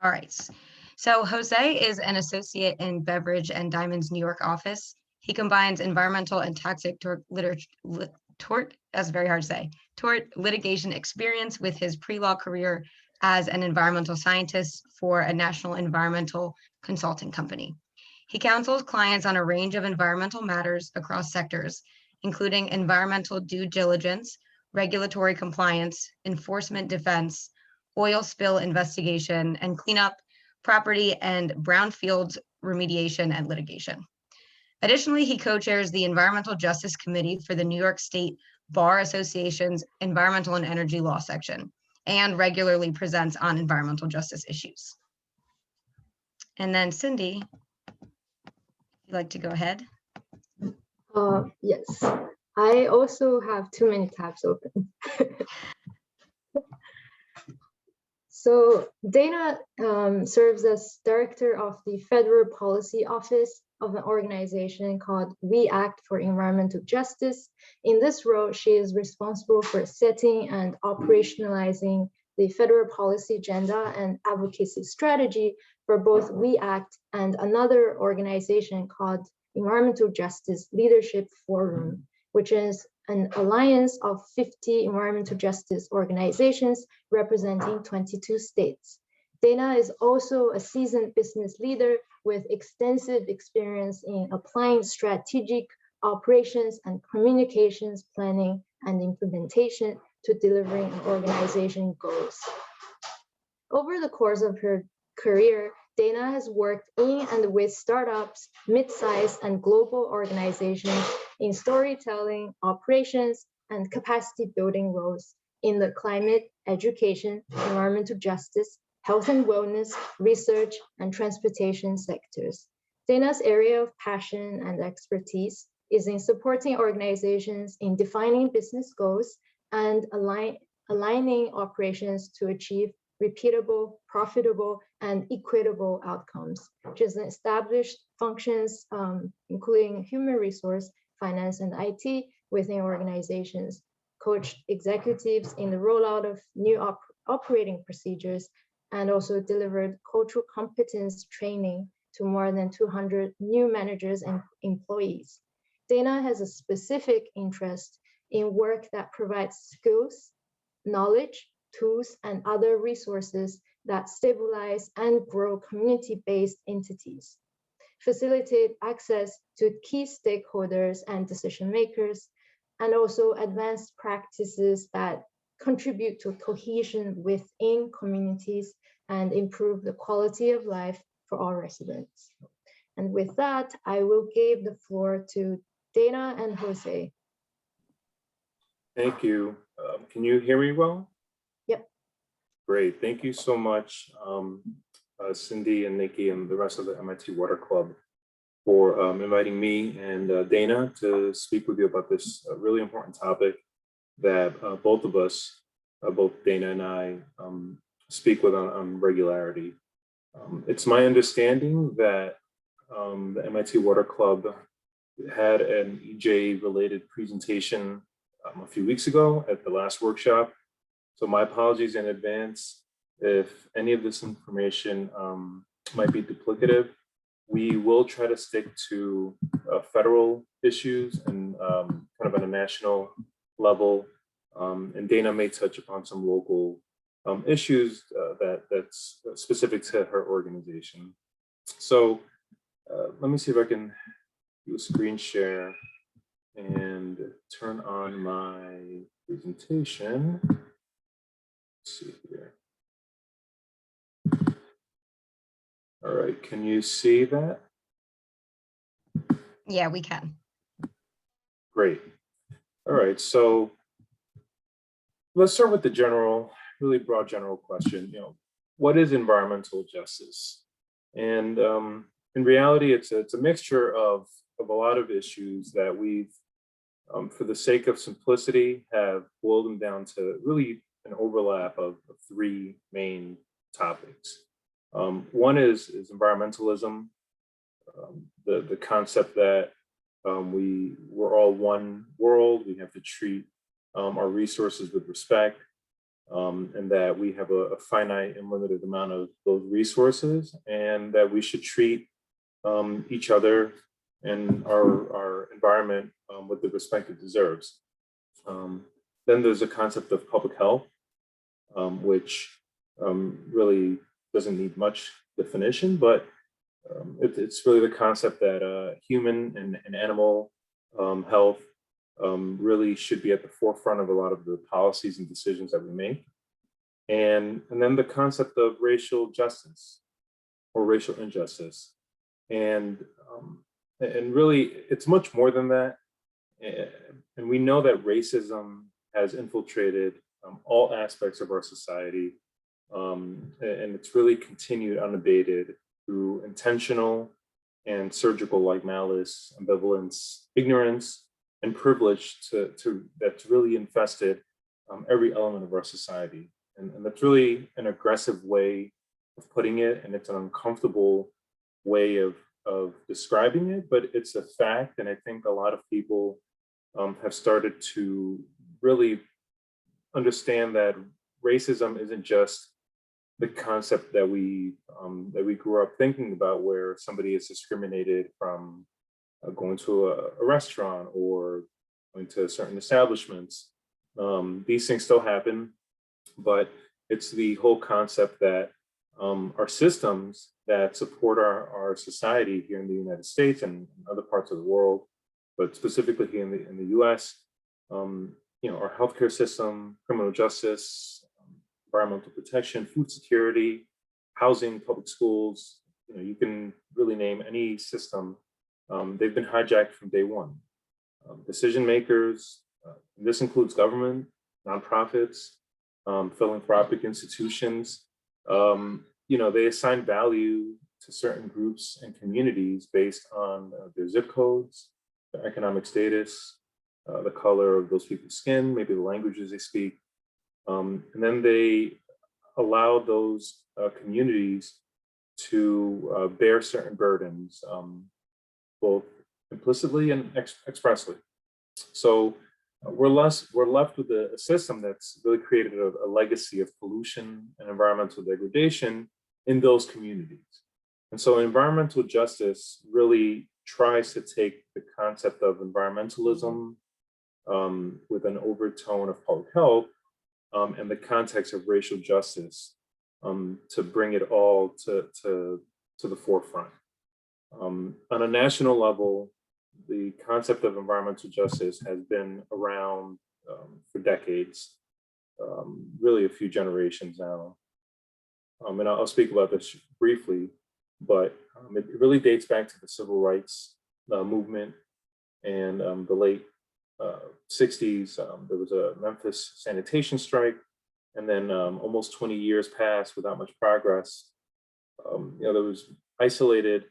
All right. So Jose is an associate in Beveridge and Diamond's New York office. He combines environmental and toxic that's very hard to say, tort litigation experience with his pre-law career as an environmental scientist for a national environmental consulting company. He counsels clients on a range of environmental matters across sectors, including environmental due diligence, regulatory compliance, enforcement defense, oil spill investigation and cleanup, property and brownfields remediation and litigation. Additionally, he co-chairs the Environmental Justice Committee for the New York State Bar Association's Environmental and Energy Law section and regularly presents on environmental justice issues. And then Cindy, you'd like to go ahead? Yes, I also have too many tabs open. So Dana serves as director of the Federal Policy Office of an organization called WEACT for Environmental Justice. In this role, she is responsible for setting and operationalizing the federal policy agenda and advocacy strategy for both WEACT and another organization called Environmental Justice Leadership Forum, which is an alliance of 50 environmental justice organizations representing 22 states. Dana is also a seasoned business leader with extensive experience in applying strategic operations and communications planning and implementation to delivering organization goals. Over the course of her career, Dana has worked in and with startups, mid-sized and global organizations in storytelling, operations, and capacity building roles in the climate, education, environmental justice, health and wellness, research, and transportation sectors. Dana's area of passion and expertise is in supporting organizations in defining business goals and aligning operations to achieve repeatable, profitable, and equitable outcomes, which is established functions, including human resource, finance, and IT within organizations, coached executives in the rollout of new operating procedures, and also delivered cultural competence training to more than 200 new managers and employees. Dana has a specific interest in work that provides skills, knowledge, tools, and other resources that stabilize and grow community-based entities, facilitate access to key stakeholders and decision makers, and also advanced practices that contribute to cohesion within communities and improve the quality of life for all residents. And with that, I will give the floor to Dana and Jose. Thank you. Can you hear me well? Yep. Great. Thank you so much, Cindy and Nikki and the rest of the MIT Water Club for inviting me and Dana to speak with you about this really important topic that both of us, both Dana and I, speak with on regularity. It's my understanding that the MIT Water Club had an EJ-related presentation a few weeks ago at the last workshop. So my apologies in advance if any of this information might be duplicative. We will try to stick to federal issues and kind of on a national level. And Dana may touch upon some local issues that's specific to her organization. So let me see if I can do a screen share and turn on my presentation. Let's see here. All right, can you see that? Yeah, we can. Great. All right, so let's start with the general, really broad general question. What is environmental justice? And in reality, it's a mixture of a lot of issues that we've, for the sake of simplicity, have boiled them down to really an overlap of three main topics. One is environmentalism, the concept that we're all one world. We have to treat our resources with respect. and that we have a finite and limited amount of those resources, and that we should treat each other and our environment with the respect it deserves. Then there's a concept of public health, which really doesn't need much definition, but it's really the concept that human and animal health really should be at the forefront of a lot of the policies and decisions that we make. And then the concept of racial justice or racial injustice. And really, it's much more than that. And we know that racism has infiltrated all aspects of our society. And it's really continued unabated through intentional and surgical like malice, ambivalence, ignorance, and privilege that's really infested every element of our society. And that's really an aggressive way of putting it, and it's an uncomfortable way of describing it, but it's a fact. And I think a lot of people have started to really understand that racism isn't just the concept that we grew up thinking about, where somebody is discriminated from going to a restaurant or going to certain establishments. These things still happen, but it's the whole concept that our systems that support our society here in the United States and other parts of the world, but specifically here in the US, our healthcare system, criminal justice, environmental protection, food security, housing, public schools, you can really name any system. They've been hijacked from day one. Decision makers, this includes government, nonprofits, philanthropic institutions, they assign value to certain groups and communities based on their zip codes, their economic status, the color of those people's skin, maybe the languages they speak. And then they allow those communities to bear certain burdens, both implicitly and expressly. So we're left with a system that's really created a legacy of pollution and environmental degradation in those communities. And so environmental justice really tries to take the concept of environmentalism with an overtone of public health and the context of racial justice to bring it all to the forefront. On a national level, the concept of environmental justice has been around for decades, really a few generations now. And I'll speak about this briefly, but it really dates back to the civil rights movement and the late 60s. There was a Memphis sanitation strike, and then almost 20 years passed without much progress. There was isolated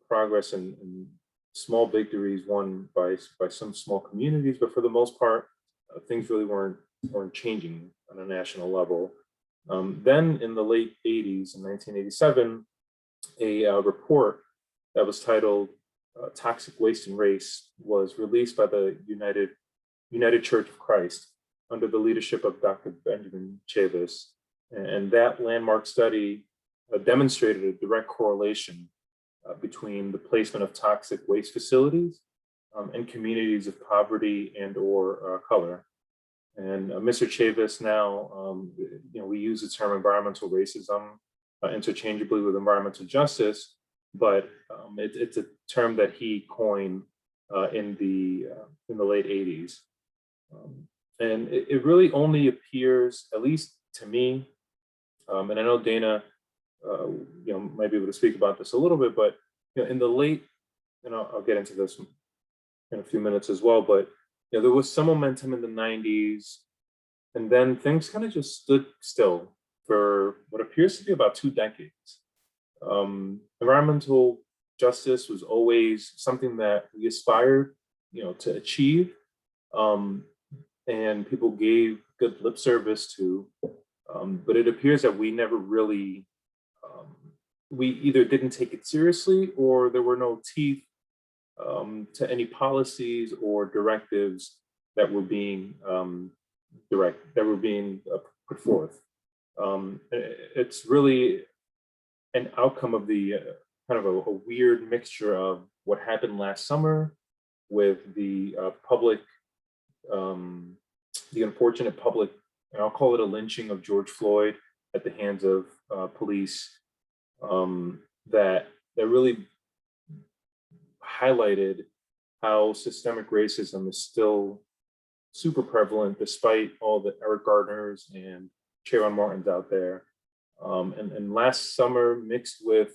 progress and small victories won by some small communities, but for the most part, things really weren't changing on a national level. Then in the late 80s, in 1987, a report that was titled Toxic Waste and Race was released by the United Church of Christ under the leadership of Dr. Benjamin Chavis. And that landmark study demonstrated a direct correlation between the placement of toxic waste facilities and communities of poverty and or color. And Mr. Chavis now, we use the term environmental racism interchangeably with environmental justice, but it's a term that he coined in the late 80s. And it really only appears, at least to me, and I know Dana, might be able to speak about this a little bit, but in the late, and I'll get into this in a few minutes as well, but there was some momentum in the 90s, and then things kind of just stood still for what appears to be about 2 decades. Environmental justice was always something that we aspired, to achieve, and people gave good lip service to, but it appears that we never really, we either didn't take it seriously or there were no teeth to any policies or directives that were being put forth. It's really an outcome of the kind of a weird mixture of what happened last summer with the the unfortunate public, and I'll call it a lynching of George Floyd at the hands of police, that really highlighted how systemic racism is still super prevalent despite all the Eric Gardners and Trayvon Martins out there. And last summer, mixed with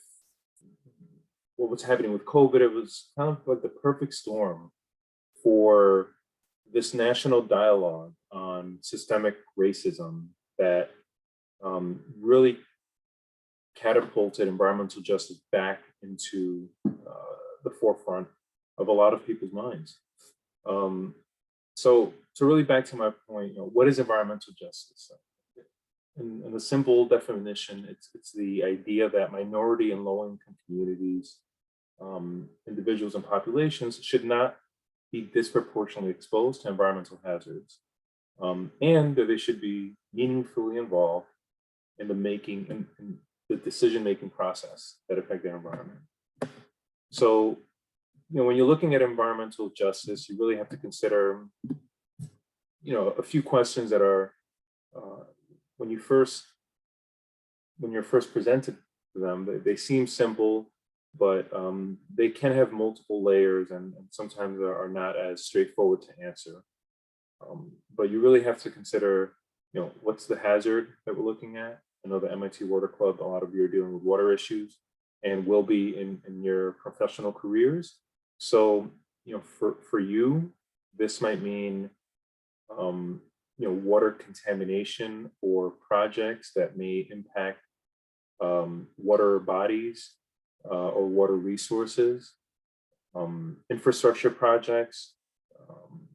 what was happening with COVID, it was kind of like the perfect storm for this national dialogue on systemic racism that really catapulted environmental justice back into the forefront of a lot of people's minds. So really back to my point, what is environmental justice? In the simple definition, it's the idea that minority and low-income communities, individuals and populations should not be disproportionately exposed to environmental hazards, and that they should be meaningfully involved in the decision-making process that affect their environment. So, when you're looking at environmental justice, you really have to consider, a few questions that are, when you're first presented to them, they seem simple, but they can have multiple layers and sometimes are not as straightforward to answer. But you really have to consider, what's the hazard that we're looking at? I know the MIT Water Club, a lot of you are dealing with water issues and will be in your professional careers. So, for you, this might mean, water contamination or projects that may impact water bodies or water resources, infrastructure projects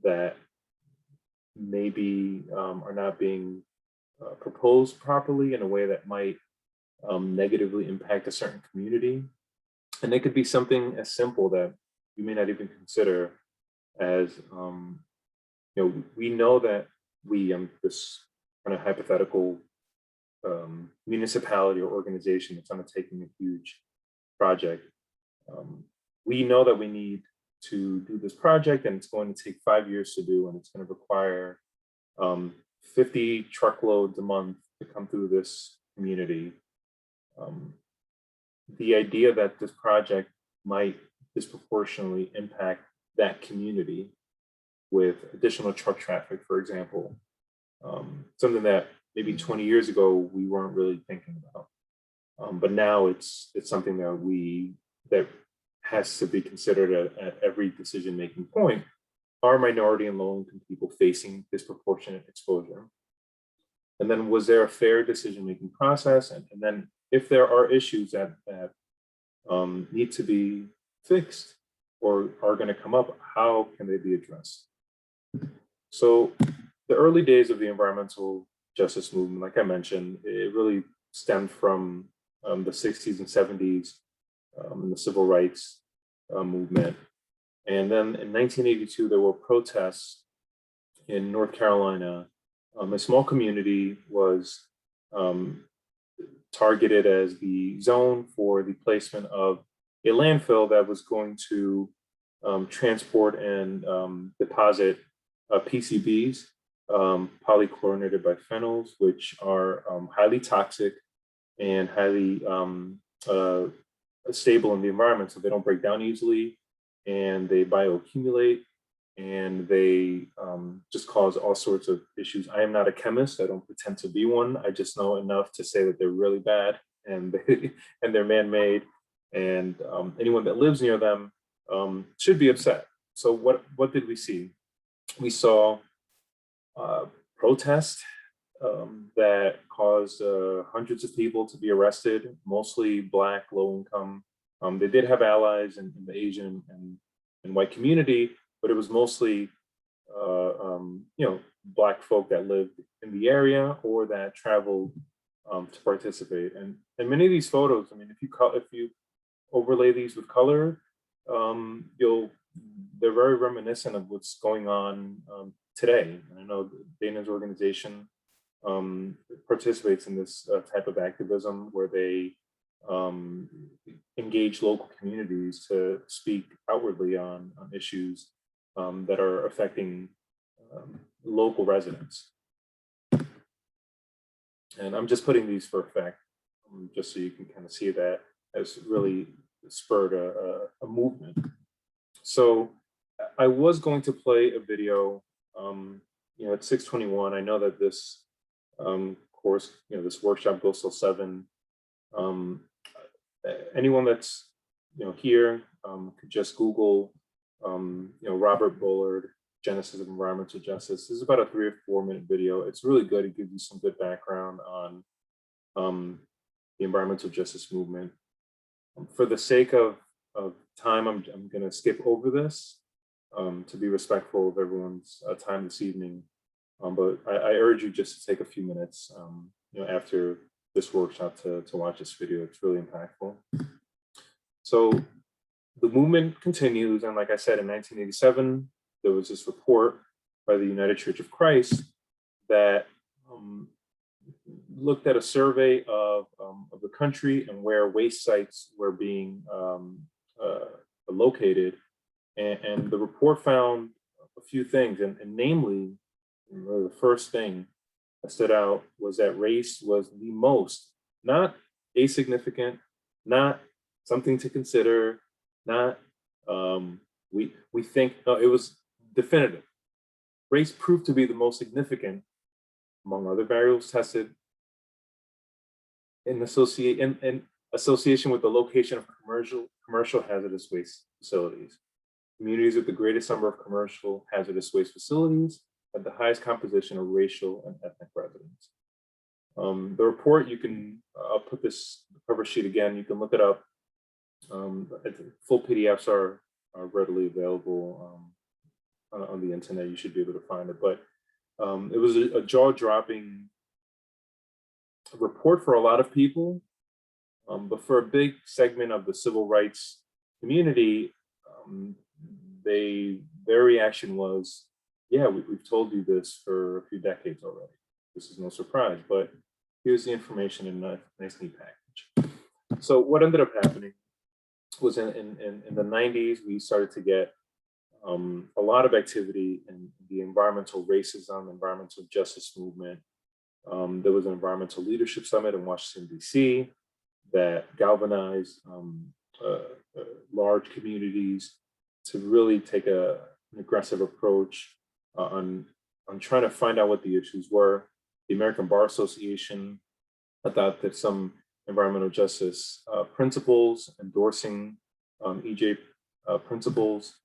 that maybe are not being proposed properly in a way that might negatively impact a certain community. And it could be something as simple that you may not even consider as, we know that this kind of hypothetical municipality or organization that's undertaking a huge project. We know that we need to do this project and it's going to take 5 years to do, and it's going to require 50 truckloads a month to come through this community. The idea that this project might disproportionately impact that community with additional truck traffic, for example, something that maybe 20 years ago we weren't really thinking about, but now it's something that has to be considered at every decision-making point. Are minority and low-income people facing disproportionate exposure? And then, was there a fair decision-making process? And then, if there are issues that need to be fixed or are going to come up, how can they be addressed? So, the early days of the environmental justice movement, like I mentioned, it really stemmed from the 60s and 70s and the civil rights movement. And then in 1982, there were protests in North Carolina. A small community was targeted as the zone for the placement of a landfill that was going to transport and deposit PCBs, polychlorinated biphenyls, which are highly toxic and highly stable in the environment, so they don't break down easily, and they bioaccumulate, and they just cause all sorts of issues. I am not a chemist. I don't pretend to be one. I just know enough to say that they're really bad and they're man-made, and anyone that lives near them should be upset. So what did we see? We saw protests that caused hundreds of people to be arrested, mostly Black, low income. They did have allies in the Asian and white community, but it was mostly Black folk that lived in the area or that traveled to participate. And many of these photos, I mean, if you overlay these with color, they're very reminiscent of what's going on today. I know Dana's organization participates in this type of activism where they engage local communities to speak outwardly on issues that are affecting local residents. And I'm just putting these for effect, just so you can kind of see that has really spurred a movement. So I was going to play a video, at 6:21. I know that this course, this workshop goes till 7. Anyone that's here could just Google Robert Bullard, Genesis of Environmental Justice. This is about a 3 or 4 minute video. It's really good. It gives you some good background on the environmental justice movement. For the sake of time, I'm going to skip over this to be respectful of everyone's time this evening. But I urge you just to take a few minutes, after this workshop to watch this video. It's really impactful. So the movement continues, and like I said, in 1987, there was this report by the United Church of Christ that looked at a survey of the country and where waste sites were being located, and the report found a few things, and namely, the first thing that stood out was that race was the most, not asignificant, not something to consider, not we think, no, it was definitive. Race proved to be the most significant among other variables tested in association with the location of commercial hazardous waste facilities. Communities with the greatest number of commercial hazardous waste facilities had the highest composition of racial and ethnic residents. The report, I'll put this cover sheet again, you can look it up. Full PDFs are readily available on the internet. You should be able to find it, but it was a jaw-dropping report for a lot of people, but for a big segment of the civil rights community, their reaction was, yeah, we've told you this for a few decades already. This is no surprise, but here's the information in a nice neat package. So what ended up happening was in the 90s, we started to get a lot of activity in the environmental racism, environmental justice movement. There was an environmental leadership summit in Washington, D.C. that galvanized large communities to really take an aggressive approach on trying to find out what the issues were. The American Bar Association adopted some environmental justice principles, endorsing EJ principles.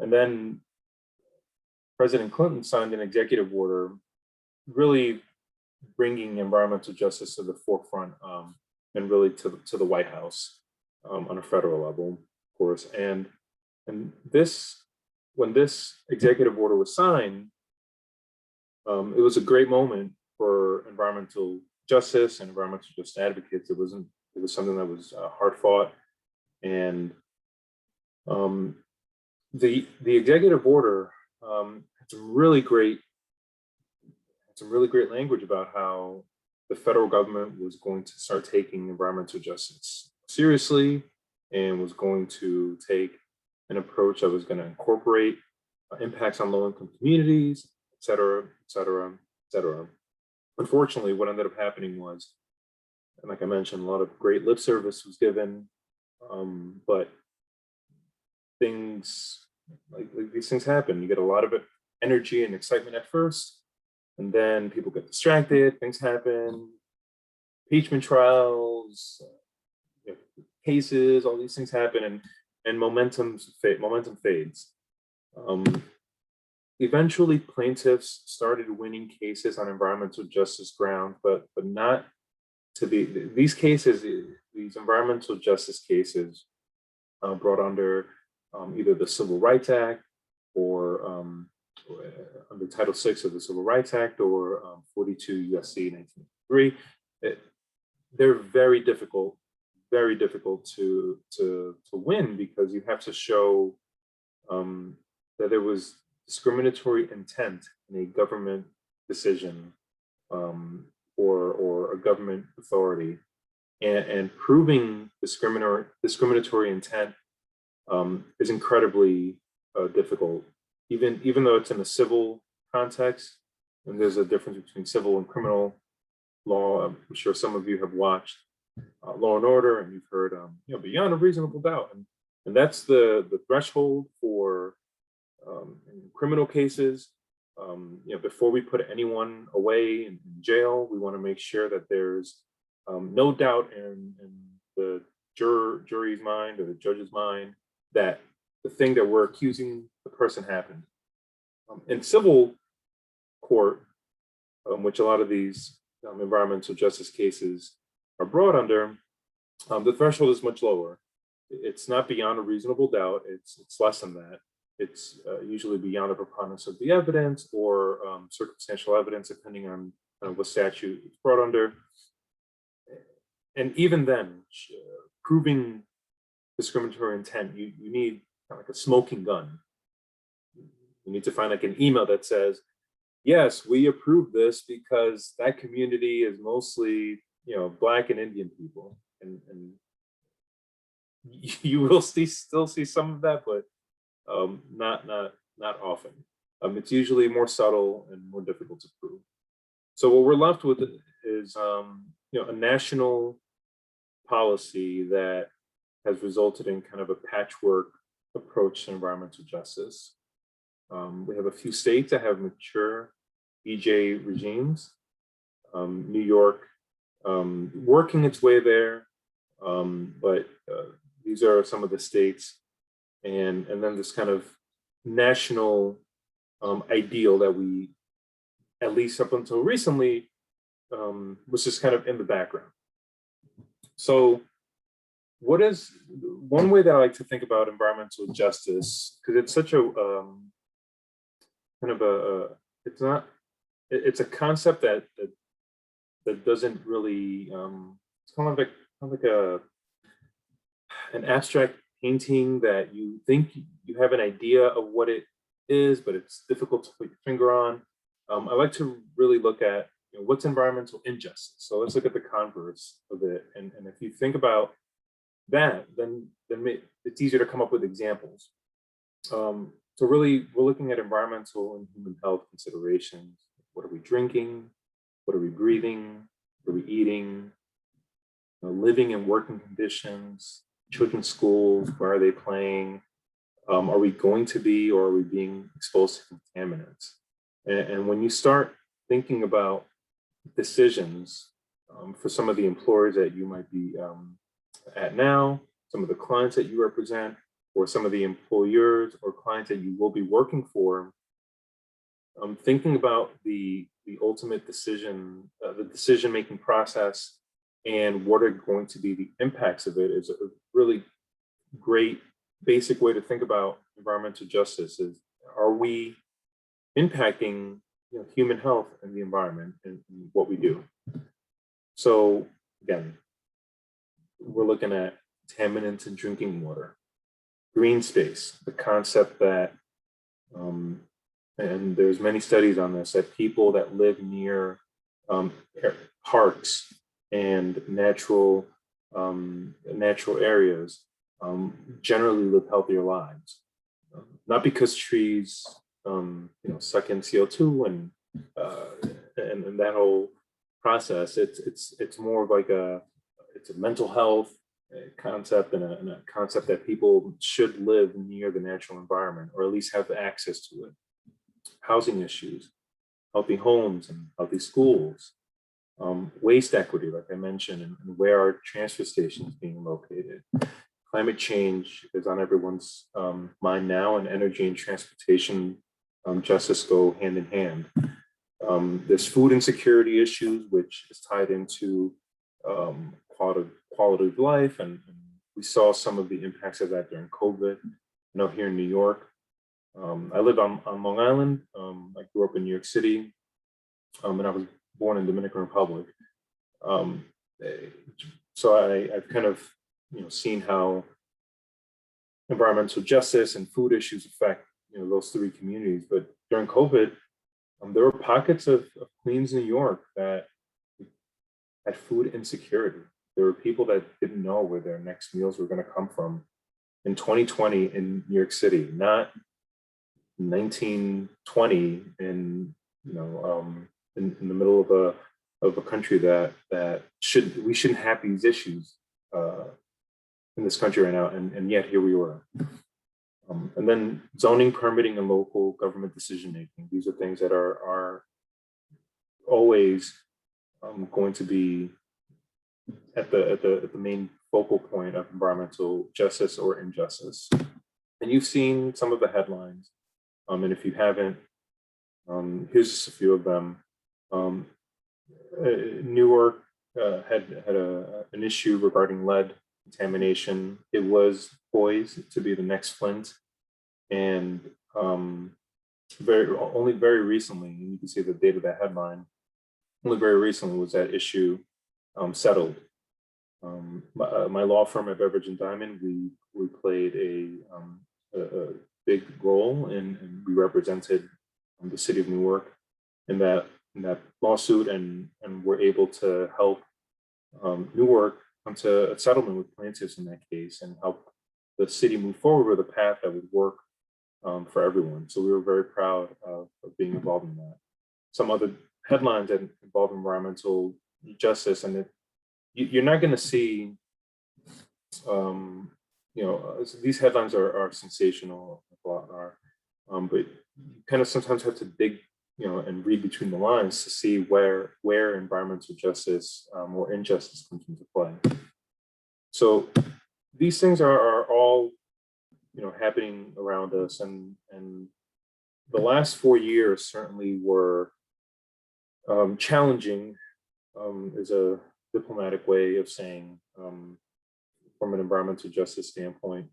And then President Clinton signed an executive order really bringing environmental justice to the forefront and really to the White House on a federal level, of course. And when this executive order was signed, it was a great moment for environmental justice and environmental justice advocates. It was something that was hard fought, and the executive order had some really great language about how the federal government was going to start taking environmental justice seriously and was going to take an approach that was going to incorporate impacts on low-income communities, et cetera, et cetera, et cetera. Unfortunately, what ended up happening was, and like I mentioned, a lot of great lip service was given, but things like these things happen. You get a lot of energy and excitement at first, and then people get distracted, things happen, impeachment trials, cases, all these things happen, and momentum fades. Eventually, plaintiffs started winning cases on environmental justice grounds, but not to these environmental justice cases brought under either the Civil Rights Act or under Title VI of the Civil Rights Act or 42 USC 1983. They're very difficult to win, because you have to show that there was discriminatory intent in a government decision or a government authority, and proving discriminatory intent is incredibly difficult, even though it's in a civil context, and there's a difference between civil and criminal law. I'm sure some of you have watched Law and Order, and you've heard, beyond a reasonable doubt, and that's the threshold for in criminal cases. Before we put anyone away in jail, we want to make sure that there's no doubt in the jury's mind or the judge's mind that the thing that we're accusing the person happened. In civil court, which a lot of these environmental justice cases are brought under, the threshold is much lower. It's not beyond a reasonable doubt. It's less than that. It's usually beyond a preponderance of the evidence or circumstantial evidence, depending on what statute it's brought under. And even then, proving discriminatory intent, you need kind of like a smoking gun. You need to find like an email that says, yes, we approve this because that community is mostly, Black and Indian people. And you will still see some of that, but not often. It's usually more subtle and more difficult to prove. So what we're left with is a national policy that has resulted in kind of a patchwork approach to environmental justice. We have a few states that have mature EJ regimes. New York working its way there, but these are some of the states. And then this kind of national ideal that we, at least up until recently, was just kind of in the background. So what is one way that I like to think about environmental justice, because it's such a it's a concept that doesn't really, it's kind of like an abstract painting that you think you have an idea of what it is, but it's difficult to put your finger on. I like to really look at what's environmental injustice. So let's look at the converse of it. And if you think about that, then it's easier to come up with examples. So really, we're looking at environmental and human health considerations. What are we drinking? What are we breathing? What are we eating? Living and working conditions, children's schools, where are they playing? Are we going to be, or are we being exposed to contaminants? And when you start thinking about decisions for some of the employers that you might be at now, some of the clients that you represent, or some of the employers or clients that you will be working for, thinking about the ultimate decision, the decision-making process, and what are going to be the impacts of it is a really great basic way to think about environmental justice. Is, are we impacting human health and the environment and what we do? So again, we're looking at contaminants in drinking water, green space, the concept that, and there's many studies on this, that people that live near parks and natural areas generally live healthier lives. Not because trees suck in CO2 and that whole process. It's more of like it's a mental health concept and a concept that people should live near the natural environment, or at least have access to it. Housing issues, healthy homes and healthy schools, waste equity, like I mentioned, and where are transfer stations being located. Climate change is on everyone's mind now, and energy and transportation justice go hand in hand. There's food insecurity issues, which is tied into quality of life, and we saw some of the impacts of that during COVID. Here in New York, I live on Long Island. I grew up in New York City, and I was born in Dominican Republic. So I've kind of seen how environmental justice and food issues affect those three communities. But during COVID, There were pockets of Queens, New York that had food insecurity. There were people that didn't know where their next meals were going to come from in 2020 in New York City, not 1920 in in the middle of a country that we shouldn't have these issues in this country right now, and yet here we were. And then zoning, permitting, and local government decision making. These are things that are always going to be at the main focal point of environmental justice or injustice. And you've seen some of the headlines. And if you haven't, here's just a few of them. Newark had an issue regarding lead contamination. It was poised to be the next Flint, and only very recently, and you can see the date of that headline. Only very recently was that issue settled. My law firm at Beveridge and Diamond, we played a big role and we represented the city of Newark in that lawsuit, and were able to help Newark come to a settlement with plaintiffs in that case and help the city move forward with a path that would work for everyone. So we were very proud of being involved in that. Some other headlines that involve environmental justice, and you're not going to see, these headlines are sensational, but you kind of sometimes have to dig, and read between the lines to see where environmental justice or injustice comes into play. So these things are all, happening around us, and the last 4 years certainly were challenging, is a diplomatic way of saying, from an environmental justice standpoint,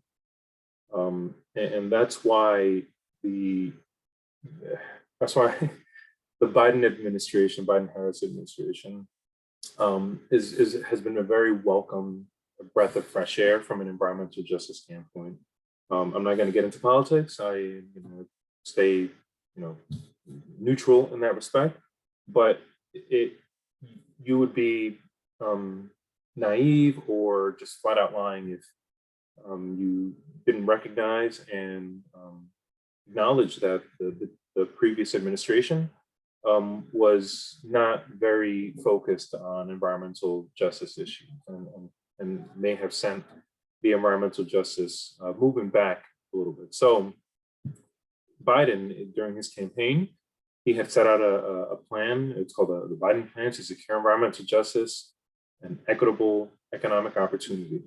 and that's why the Biden-Harris administration has been a very welcome breath of fresh air from an environmental justice standpoint. I'm not going to get into politics. I stay neutral in that respect, but you would be naive or just flat out lying if you didn't recognize and acknowledge that the previous administration was not very focused on environmental justice issues, and may have sent the environmental justice movement back a little bit. So Biden, during his campaign, he had set out a plan. It's called the Biden Plan to Secure Environmental Justice and Equitable Economic Opportunity,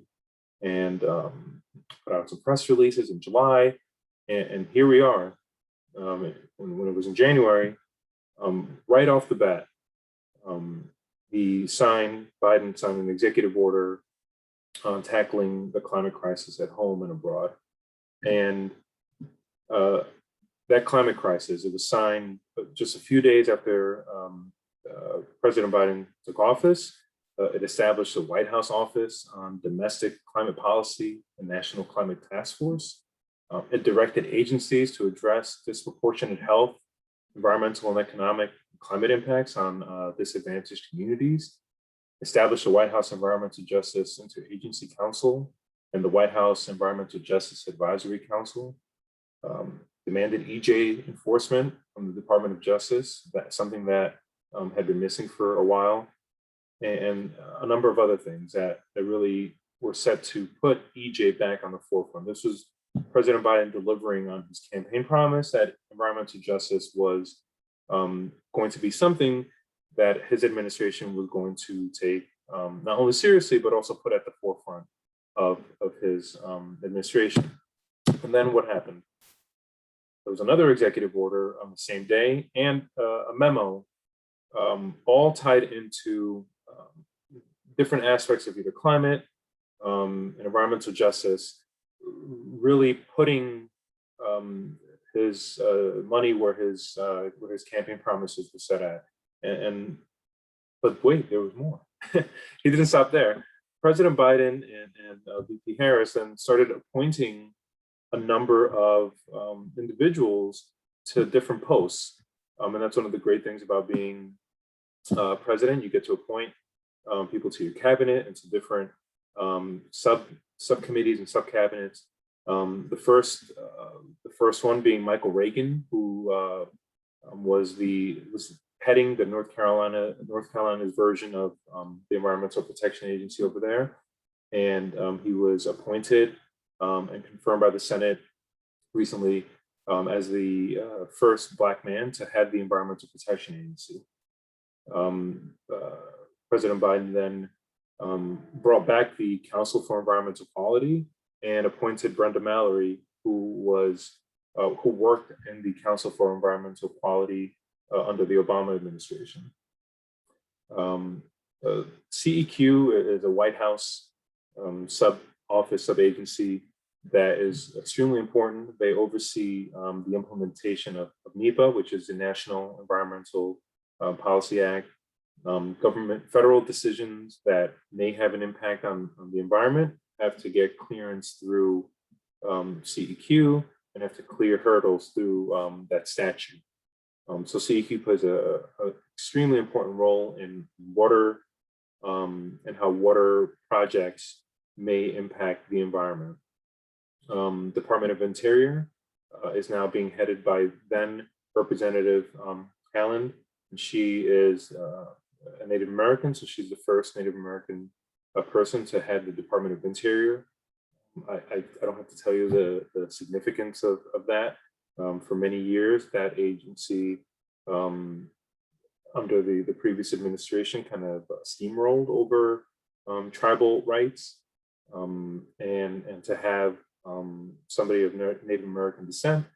and put out some press releases in July, and here we are. When it was in January, right off the bat, Biden signed an executive order on tackling the climate crisis at home and abroad. And that climate crisis, it was signed just a few days after President Biden took office. It established the White House Office on Domestic Climate Policy and National Climate Task Force. It directed agencies to address disproportionate health, environmental and economic climate impacts on disadvantaged communities, established the White House Environmental Justice Interagency Council and the White House Environmental Justice Advisory Council, demanded EJ enforcement from the Department of Justice, that's something that had been missing for a while, and a number of other things that really were set to put EJ back on the forefront. This was President Biden delivering on his campaign promise that environmental justice was going to be something that his administration was going to take not only seriously, but also put at the forefront of his administration. And then what happened? There was another executive order on the same day and a memo, all tied into different aspects of either climate and environmental justice, really putting his money where his campaign promises were set at. But wait, there was more. He didn't stop there. President Biden and VP Harris then started appointing a number of individuals to different posts. And that's one of the great things about being president. You get to appoint people to your cabinet and to different subcommittees and subcabinets. The first one being Michael Reagan, who was heading the North Carolina's version of the Environmental Protection Agency over there, and he was appointed and confirmed by the Senate recently as the first Black man to head the Environmental Protection Agency. President Biden then brought back the Council for Environmental Quality and appointed Brenda Mallory, who worked in the Council for Environmental Quality under the Obama administration. CEQ is a White House sub-agency that is extremely important. They oversee the implementation of NEPA, which is the National Environmental Policy Act. Federal decisions that may have an impact on the environment have to get clearance through CEQ and have to clear hurdles through that statute. So CEQ plays a extremely important role in water and how water projects may impact the environment. Department of Interior is now being headed by then Representative Haaland, and she is a Native American, so she's the first Native American person to head the Department of Interior. I don't have to tell you the significance of that. For many years, that agency under the previous administration kind of steamrolled over tribal rights, and to have somebody of Native American descent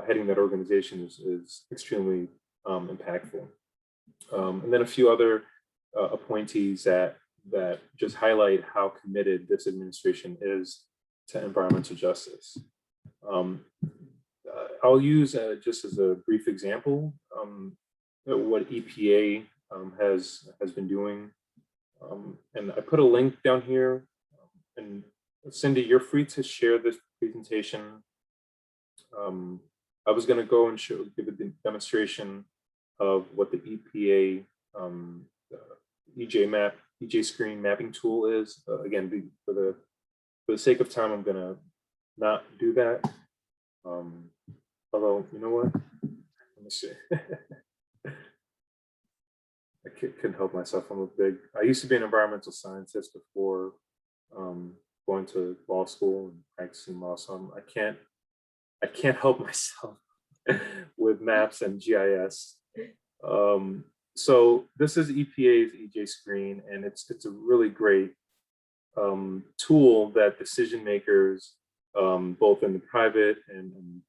heading that organization is extremely impactful. And then a few other appointees that just highlight how committed this administration is to environmental justice. I'll use just as a brief example what EPA has been doing, and I put a link down here. And Cindy, you're free to share this presentation. I was going to go and give a demonstration of what the EPA EJ screen mapping tool is. Again, for the sake of time, I'm going to not do that. Although, you know what? Let me see. I couldn't help myself. I used to be an environmental scientist before going to law school and practicing law, so I can't help myself with maps and GIS. So this is EPA's EJ screen, and it's a really great tool that decision makers, both in the private and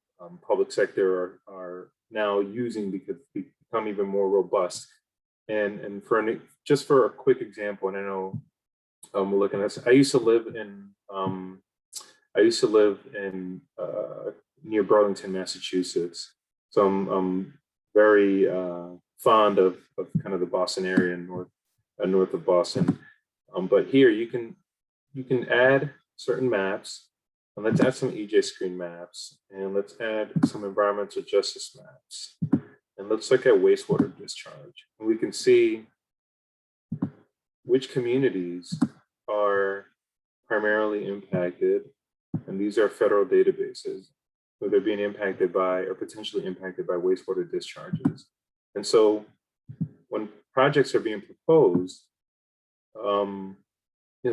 public sector, are now using because it's become even more robust. And just for a quick example, and I know we're looking at this. I used to live in near Burlington, Massachusetts. So I'm very fond of kind of the Boston area and north of Boston. But here you can add certain maps, and let's add some EJ screen maps, and let's add some environmental justice maps, and let's look at wastewater discharge. And we can see which communities are primarily impacted, and these are federal databases, where they're being impacted by or potentially impacted by wastewater discharges. And so when projects are being proposed,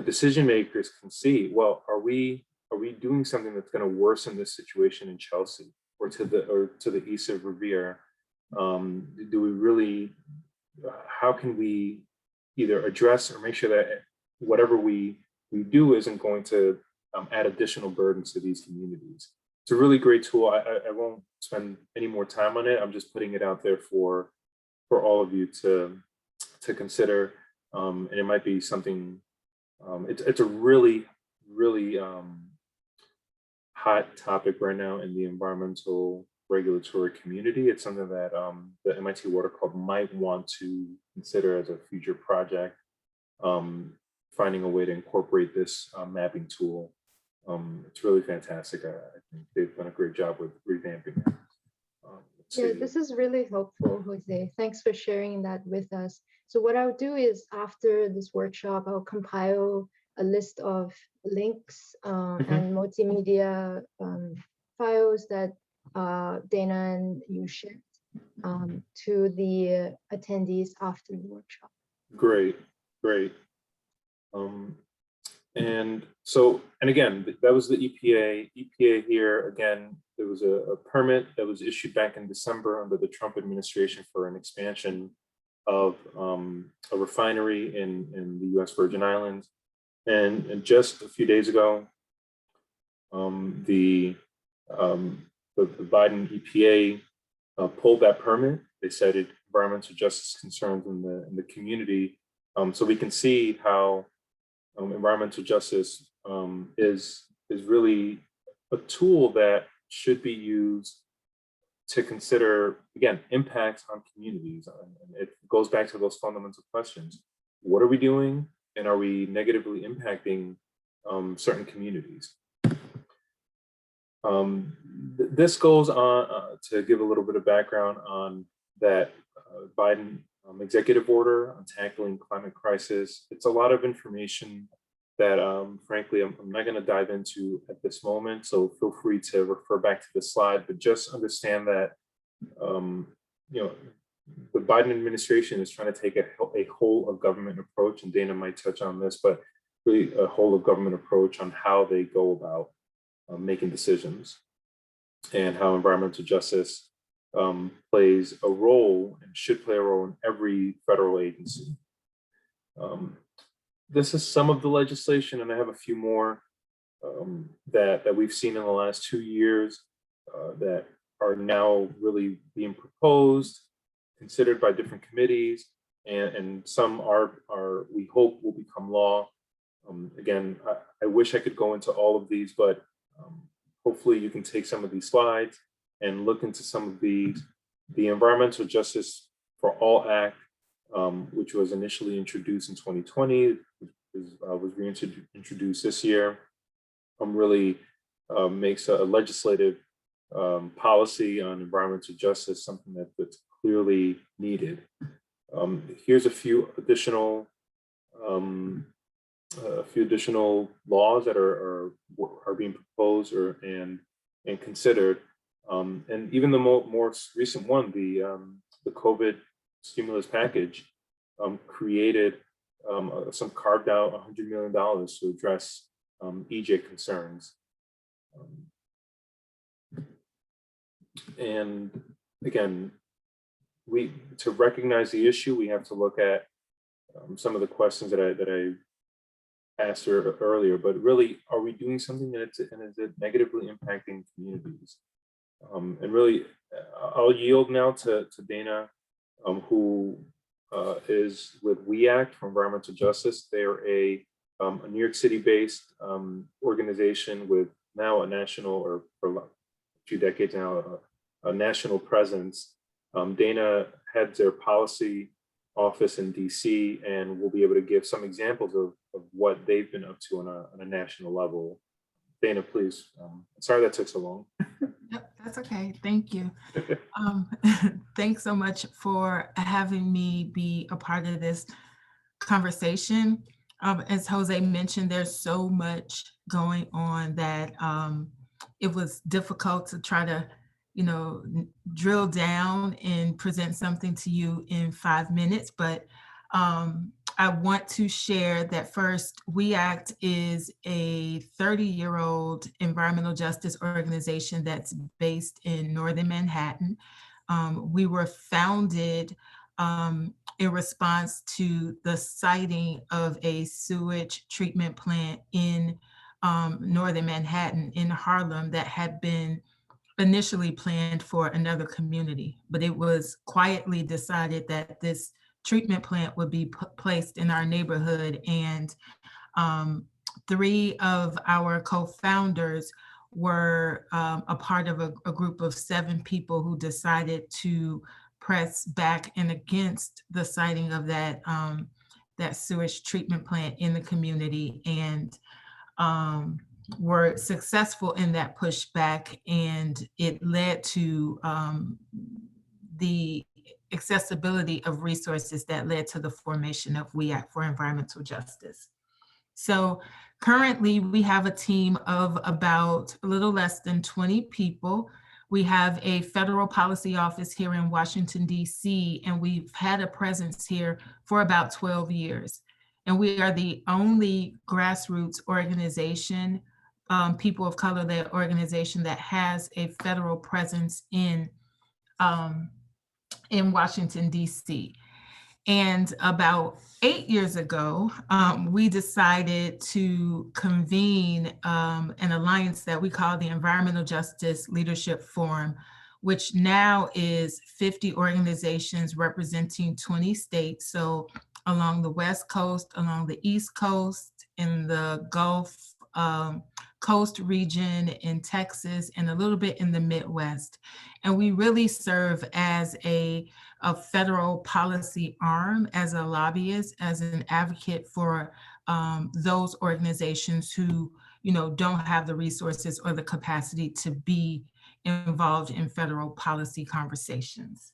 decision makers can see, well, are we doing something that's going to worsen this situation in Chelsea or to the east of Revere? Do we really? How can we either address or make sure that whatever we do isn't going to add additional burdens to these communities? It's a really great tool. I won't spend any more time on it. I'm just putting it out there for all of you to consider, and it might be something. It's a really hot topic right now in the environmental regulatory community. It's something that the MIT Water Club might want to consider as a future project, finding a way to incorporate this mapping tool. It's really fantastic. I think they've done a great job with revamping it. Yeah, this is really helpful, Jose. Thanks for sharing that with us. So what I'll do is after this workshop, I'll compile a list of links and multimedia files that Dana and you shared to the attendees after the workshop. Great, great. And so, and again, that was the EPA. EPA here, again, there was a permit that was issued back in December under the Trump administration for an expansion of a refinery in the US Virgin Islands. And just a few days ago, the Biden EPA pulled that permit. They cited environmental justice concerns in the community. So we can see how environmental justice is really a tool that should be used to consider, again, impacts on communities. And it goes back to those fundamental questions. What are we doing? And are we negatively impacting certain communities? This goes on to give a little bit of background on that Biden executive order on tackling climate crisis. It's a lot of information that, frankly, I'm not going to dive into at this moment. So feel free to refer back to the slide, but just understand that, you know, the Biden administration is trying to take a whole of government approach, and Dana might touch on this, but really a whole of government approach on how they go about making decisions, and how environmental justice plays a role and should play a role in every federal agency. This is some of the legislation, and I have a few more that we've seen in the last 2 years that are now really being proposed, considered by different committees, and some are we hope will become law. Again, I wish I could go into all of these, but hopefully you can take some of these slides and look into some of these. The Environmental Justice for All Act, which was initially introduced in 2020, was reintroduced this year, really makes a legislative policy on environmental justice something that's clearly needed. Here's a few additional laws that are being proposed and considered, and even the more recent one, the COVID stimulus package, created some carved out $100 million to address EJ concerns. And again, to recognize the issue, we have to look at some of the questions that I asked her earlier, but really, are we doing something and is it negatively impacting communities? And really, I'll yield now to Dana, who is with WEACT for Environmental Justice. They're a New York City-based organization with now a national, or for a few decades now, a national presence. Dana heads their policy office in DC, and we'll be able to give some examples of what they've been up to on a national level. Dana, please. Sorry that took so long. Yep, that's okay. Thank you. Thanks so much for having me be a part of this conversation. As Jose mentioned, there's so much going on that it was difficult to try to, drill down and present something to you in 5 minutes, but I want to share that first, WEACT is a 30-year-old environmental justice organization that's based in Northern Manhattan. We were founded in response to the siting of a sewage treatment plant in Northern Manhattan in Harlem that had been initially planned for another community, but it was quietly decided that this treatment plant would be placed in our neighborhood. And 3 of our co-founders were a part of a group of 7 people who decided to press back and against the siting of that that sewage treatment plant in the community. And were successful in that pushback, and it led to the accessibility of resources that led to the formation of WEACT for environmental justice. So currently we have a team of about a little less than 20 people. We have a federal policy office here in Washington, D.C., and we've had a presence here for about 12 years. And we are the only grassroots organization, people of color-led organization that has a federal presence in Washington, D.C. And about 8 years ago, we decided to convene an alliance that we call the Environmental Justice Leadership Forum, which now is 50 organizations representing 20 states. So along the West Coast, along the East Coast, in the Gulf Coast region, in Texas, and a little bit in the Midwest. And we really serve as a federal policy arm, as a lobbyist, as an advocate for those organizations who, don't have the resources or the capacity to be involved in federal policy conversations.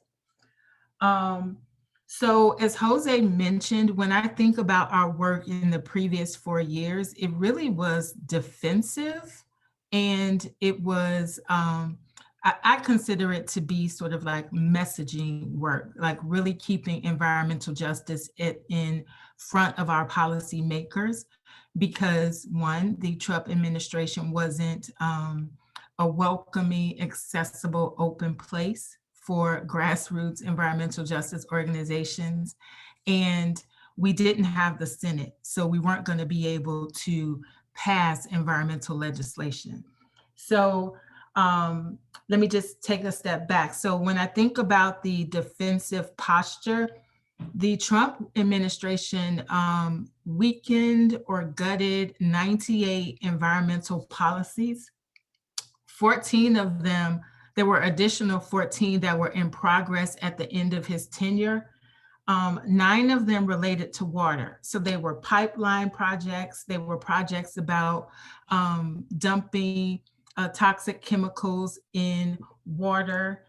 So as Jose mentioned, when I think about our work in the previous 4 years, it really was defensive, and it was, I consider it to be sort of like messaging work, like really keeping environmental justice in front of our policymakers, because one, the Trump administration wasn't a welcoming, accessible, open place for grassroots environmental justice organizations. And we didn't have the Senate, so we weren't going to be able to pass environmental legislation. So let me just take a step back. So when I think about the defensive posture, the Trump administration weakened or gutted 98 environmental policies. 14 of them, there were additional 14 that were in progress at the end of his tenure. 9 of them related to water. So they were pipeline projects. They were projects about dumping toxic chemicals in water.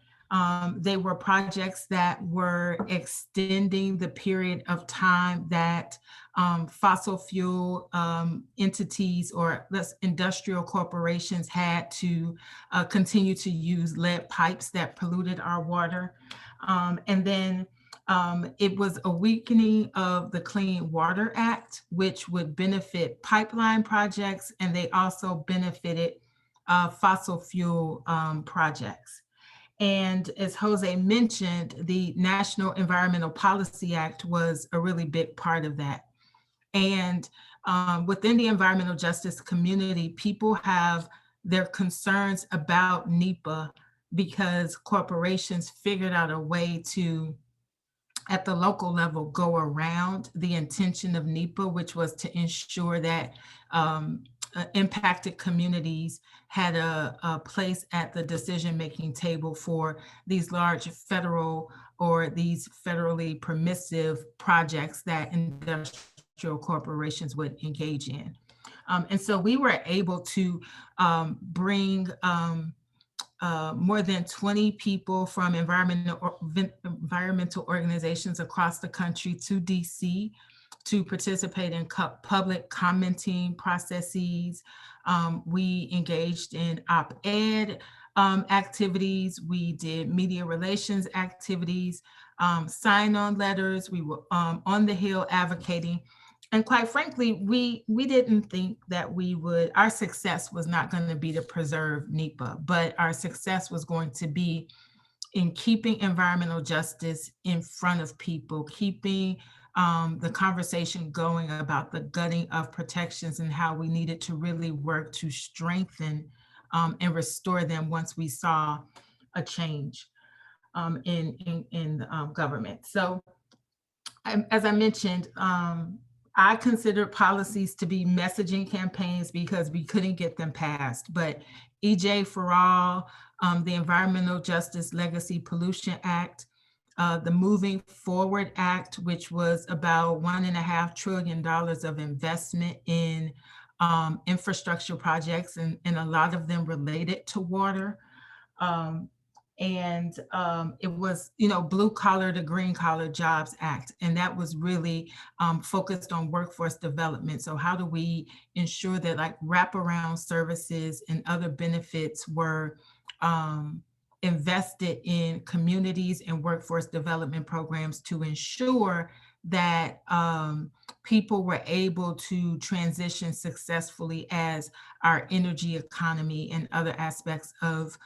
They were projects that were extending the period of time that fossil fuel entities, or less industrial corporations, had to continue to use lead pipes that polluted our water. And then it was a weakening of the Clean Water Act, which would benefit pipeline projects, and they also benefited fossil fuel projects. And as Jose mentioned, the National Environmental Policy Act was a really big part of that. And within the environmental justice community, people have their concerns about NEPA because corporations figured out a way to, at the local level, go around the intention of NEPA, which was to ensure that impacted communities had a place at the decision-making table for these large federal or these federally permissive projects that industrial corporations would engage in. And so we were able to bring more than 20 people from environmental organizations across the country to DC to participate in public commenting processes. We engaged in op-ed activities. We did media relations activities, sign-on letters. We were on the Hill advocating. And quite frankly, we didn't think that our success was not going to be to preserve NEPA, but our success was going to be in keeping environmental justice in front of people, keeping the conversation going about the gutting of protections and how we needed to really work to strengthen and restore them once we saw a change in government. So as I mentioned, I consider policies to be messaging campaigns because we couldn't get them passed, but EJ for All, the Environmental Justice Legacy Pollution Act, the Moving Forward Act, which was about $1.5 trillion of investment in infrastructure projects, and a lot of them related to water. It was, Blue Collar to Green Collar Jobs Act, and that was really focused on workforce development. So how do we ensure that like wraparound services and other benefits were invested in communities and workforce development programs to ensure that people were able to transition successfully as our energy economy and other aspects of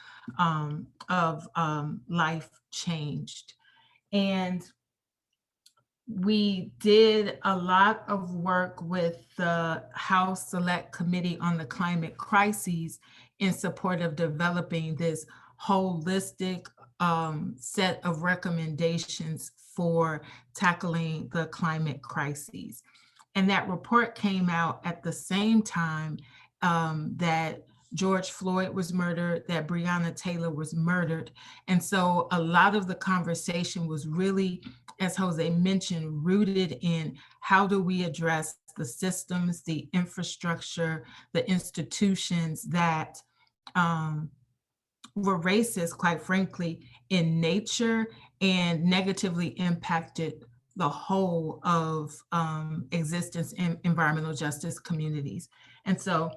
life changed. And we did a lot of work with the House Select Committee on the Climate Crises in support of developing this holistic set of recommendations for tackling the climate crises. And that report came out at the same time that George Floyd was murdered, that Breonna Taylor was murdered. And so a lot of the conversation was really, as Jose mentioned, rooted in how do we address the systems, the infrastructure, the institutions that were racist, quite frankly, in nature and negatively impacted the whole of existence in environmental justice communities. And so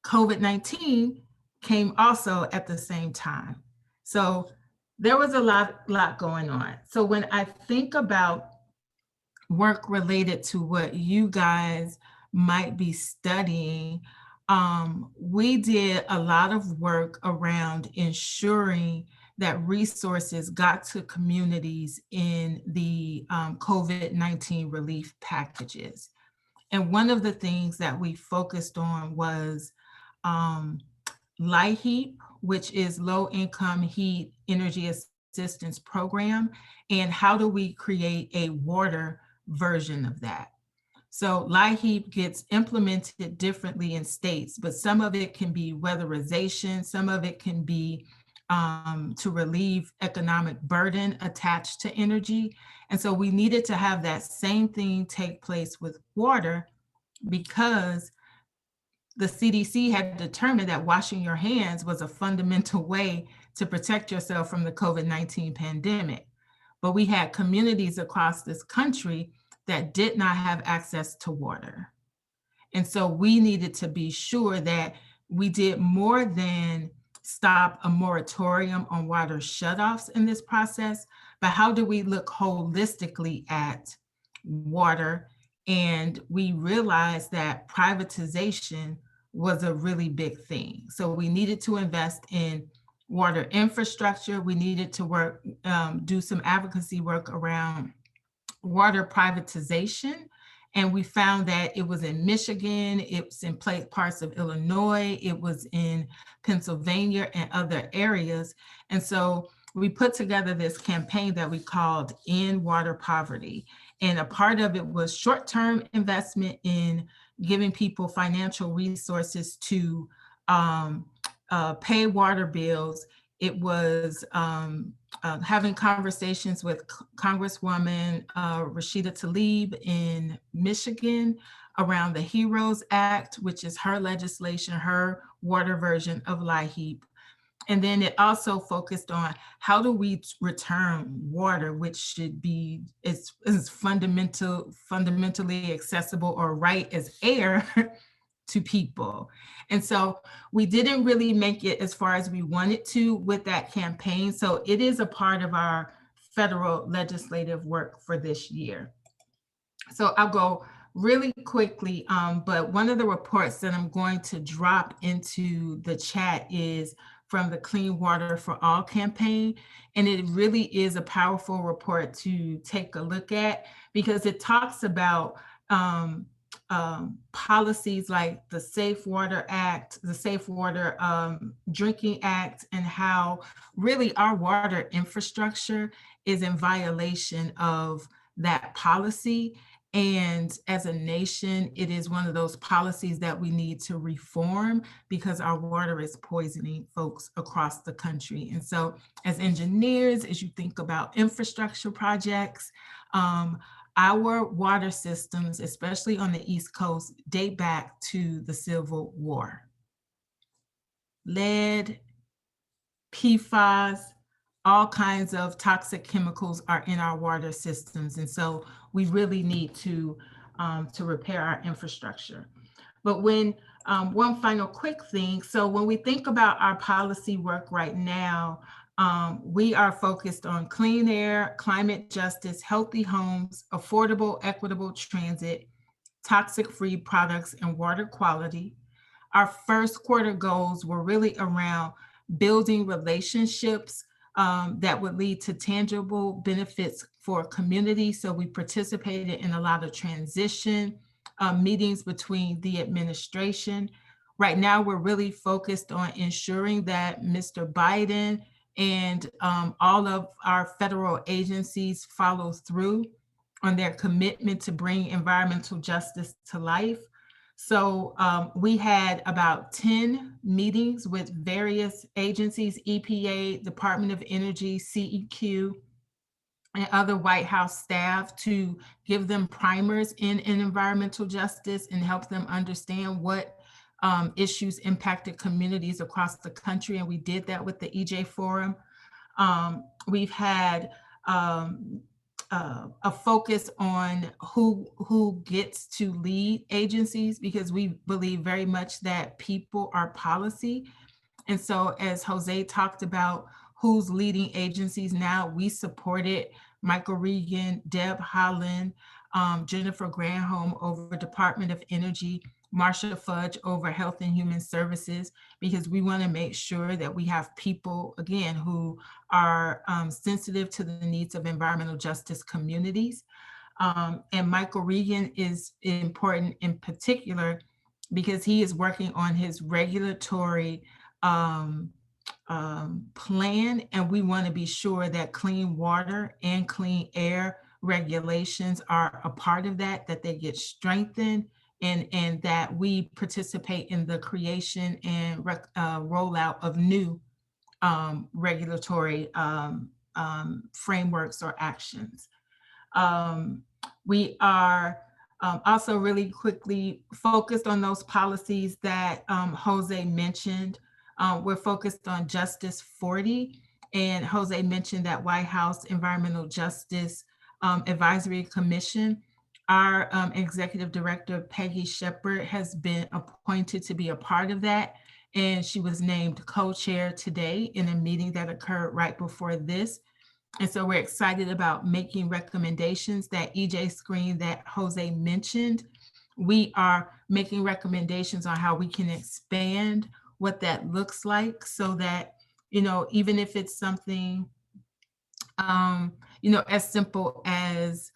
COVID-19 came also at the same time. So there was a lot going on. So when I think about work related to what you guys might be studying, we did a lot of work around ensuring that resources got to communities in the COVID-19 relief packages. And one of the things that we focused on was LIHEAP, which is Low Income Heat Energy Assistance Program, and how do we create a water version of that. So LIHEAP gets implemented differently in states, but some of it can be weatherization, some of it can be to relieve economic burden attached to energy. And so we needed to have that same thing take place with water, because the CDC had determined that washing your hands was a fundamental way to protect yourself from the COVID-19 pandemic. But we had communities across this country that did not have access to water. And so we needed to be sure that we did more than stop a moratorium on water shutoffs in this process, but how do we look holistically at water? And we realized that privatization was a really big thing. So we needed to invest in water infrastructure. We needed to do some advocacy work around water privatization. And we found that it was in Michigan, it was in parts of Illinois, it was in Pennsylvania and other areas. And so we put together this campaign that we called End Water Poverty. And a part of it was short-term investment in giving people financial resources to pay water bills. It was having conversations with Congresswoman Rashida Tlaib in Michigan around the HEROES Act, which is her legislation, her water version of LIHEAP. And then it also focused on how do we return water, which should be as fundamentally accessible or right as air to people. And so we didn't really make it as far as we wanted to with that campaign. So it is a part of our federal legislative work for this year. So I'll go really quickly, but one of the reports that I'm going to drop into the chat is from the Clean Water for All campaign. And it really is a powerful report to take a look at, because it talks about policies like the Safe Water Act, the Safe Water Drinking Act, and how really our water infrastructure is in violation of that policy. And as a nation, it is one of those policies that we need to reform, because our water is poisoning folks across the country. And so as engineers, as you think about infrastructure projects, Our water systems, especially on the East Coast, date back to the Civil War. Lead, PFAS, all kinds of toxic chemicals are in our water systems. And so we really need to repair our infrastructure. But when, one final quick thing, so when we think about our policy work right now, we are focused on clean air, climate justice, healthy homes, affordable, equitable transit, toxic-free products, and water quality. Our first quarter goals were really around building relationships that would lead to tangible benefits for community. So we participated in a lot of transition meetings between the administration. Right now, we're really focused on ensuring that Mr. Biden and all of our federal agencies follow through on their commitment to bring environmental justice to life. So we had about 10 meetings with various agencies, EPA, Department of Energy, CEQ, and other White House staff to give them primers in environmental justice and help them understand what issues impacted communities across the country. And we did that with the EJ Forum. We've had a focus on who gets to lead agencies, because we believe very much that people are policy. And so as Jose talked about who's leading agencies now, we supported Michael Regan, Deb Holland, Jennifer Granholm over Department of Energy, Marsha Fudge over Health and Human Services, because we want to make sure that we have people, again, who are sensitive to the needs of environmental justice communities. And Michael Regan is important in particular because he is working on his regulatory plan, and we want to be sure that clean water and clean air regulations are a part of that, that they get strengthened, and that we participate in the creation and rollout of new regulatory frameworks or actions. We are also really quickly focused on those policies that Jose mentioned. We're focused on Justice 40, and Jose mentioned that White House Environmental Justice Advisory Commission. Our executive director, Peggy Shepard, has been appointed to be a part of that, and she was named co-chair today in a meeting that occurred right before this. And so we're excited about making recommendations. That EJ screen that Jose mentioned, we are making recommendations on how we can expand what that looks like, so that, you know, even if it's something, you know, as simple as,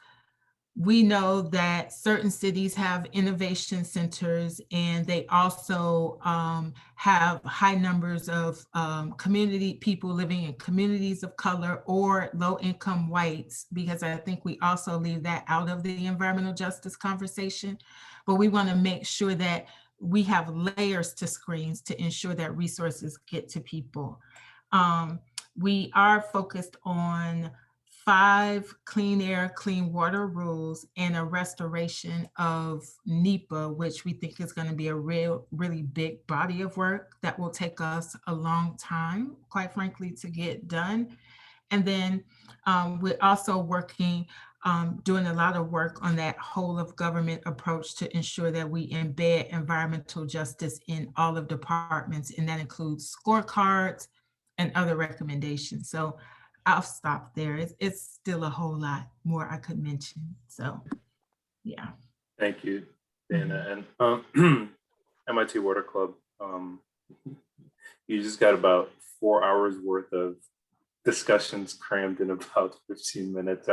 we know that certain cities have innovation centers, and they also have high numbers of community people living in communities of color or low-income whites, because I think we also leave that out of the environmental justice conversation. But we want to make sure that we have layers to screens to ensure that resources get to people. We are focused on 5 clean air, clean water rules and a restoration of NEPA, which we think is going to be a really big body of work that will take us a long time, quite frankly, to get done. And then we're also working, doing a lot of work on that whole of government approach to ensure that we embed environmental justice in all of departments, and that includes scorecards and other recommendations. So I'll stop there. It's still a whole lot more I could mention. So, yeah. Thank you, Dana. And MIT Water Club, you just got about 4 hours worth of discussions crammed in about 15 minutes.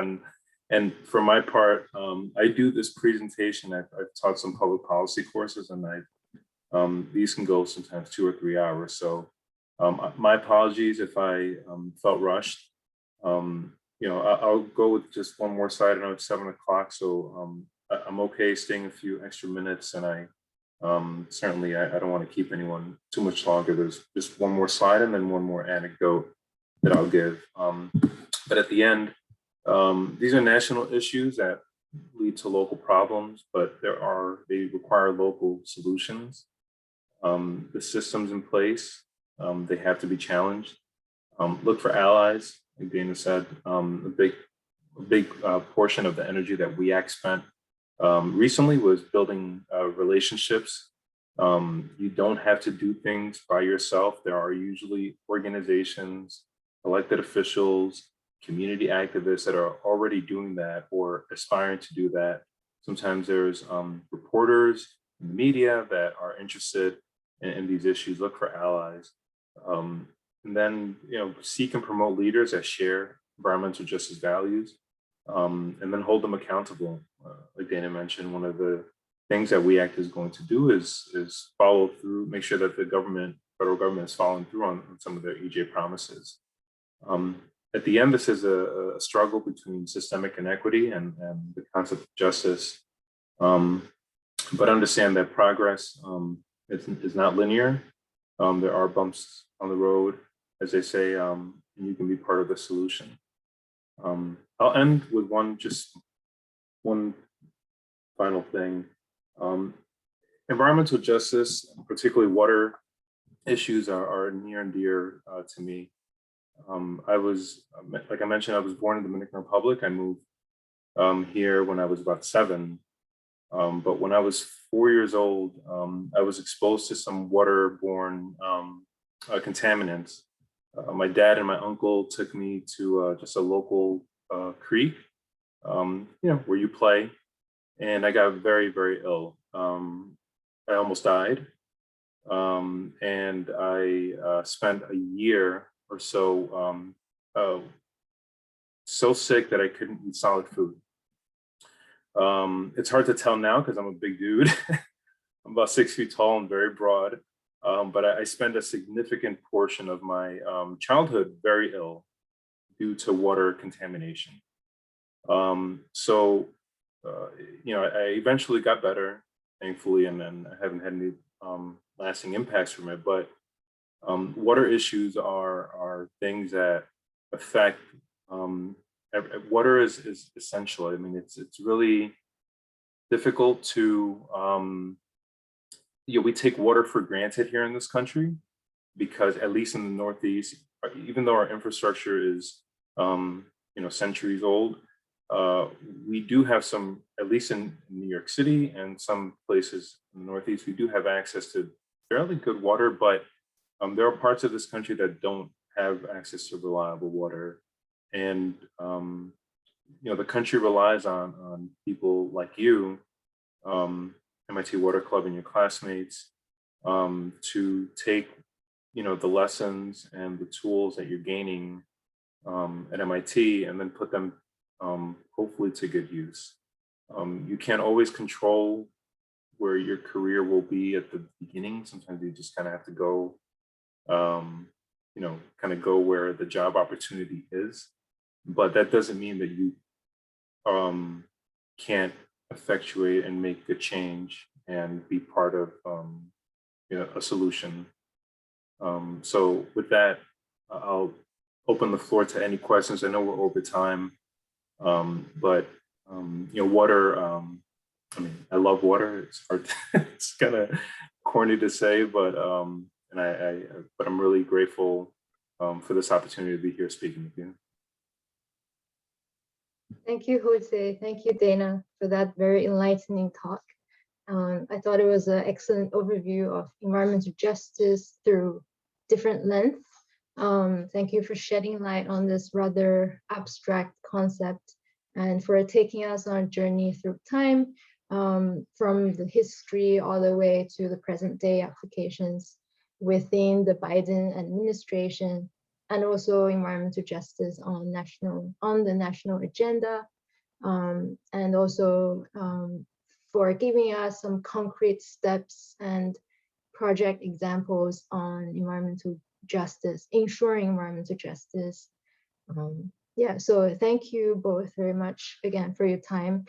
And for my part, I do this presentation. I've taught some public policy courses, and these can go sometimes 2 or 3 hours. So my apologies if I felt rushed. You know, I'll go with just one more slide. I know it's 7 o'clock, so I'm okay staying a few extra minutes, and I certainly I don't want to keep anyone too much longer. There's just one more slide and then one more anecdote that I'll give. But at the end, these are national issues that lead to local problems, but they require local solutions. The systems in place, they have to be challenged. Look for allies, like Dana said. A big portion of the energy that WEACT spent recently was building relationships. You don't have to do things by yourself. There are usually organizations, elected officials, community activists that are already doing that or aspiring to do that. Sometimes there's reporters in the media that are interested in these issues. Look for allies. And then, seek and promote leaders that share environmental justice values, and then hold them accountable. Like Dana mentioned, one of the things that WEACT is going to do is follow through, make sure that the federal government is following through on some of their EJ promises. At the end, this is a struggle between systemic inequity and the concept of justice. But understand that progress is not linear. There are bumps on the road, as they say, and you can be part of the solution. I'll end with one final thing. Environmental justice, particularly water issues, are near and dear to me. Like I mentioned, I was born in the Dominican Republic. I moved here when I was about 7. But when I was 4 years old, I was exposed to some waterborne contaminants. My dad and my uncle took me to just a local creek, where you play, and I got very, very ill. I almost died, and I spent a year or so so sick that I couldn't eat solid food. It's hard to tell now because I'm a big dude. I'm about 6 feet tall and very broad. But I spent a significant portion of my childhood very ill due to water contamination. I eventually got better, thankfully, and then I haven't had any lasting impacts from it. But water issues are things that affect. Water is essential. I mean, it's really difficult to. We take water for granted here in this country because, at least in the Northeast, even though our infrastructure is centuries old, we do have some, at least in New York City and some places in the Northeast, we do have access to fairly good water, but there are parts of this country that don't have access to reliable water. And the country relies on people like you, MIT Water Club, and your classmates, to take the lessons and the tools that you're gaining at MIT and then put them hopefully to good use. You can't always control where your career will be at the beginning. Sometimes you just kind of have to go, go where the job opportunity is. But that doesn't mean that you can't effectuate and make a change and be part of a solution. So with that, I'll open the floor to any questions. I know we're over time, but water. I love water. It's hard. It's kind of corny to say, but I'm really grateful for this opportunity to be here speaking with you. Thank you, Jose. Thank you, Dana, for that very enlightening talk. I thought it was an excellent overview of environmental justice through different lenses. Thank you for shedding light on this rather abstract concept and for taking us on a journey through time, from the history all the way to the present day applications within the Biden administration, and also environmental justice on the national agenda, and also for giving us some concrete steps and project examples on environmental justice, ensuring environmental justice. So thank you both very much again for your time.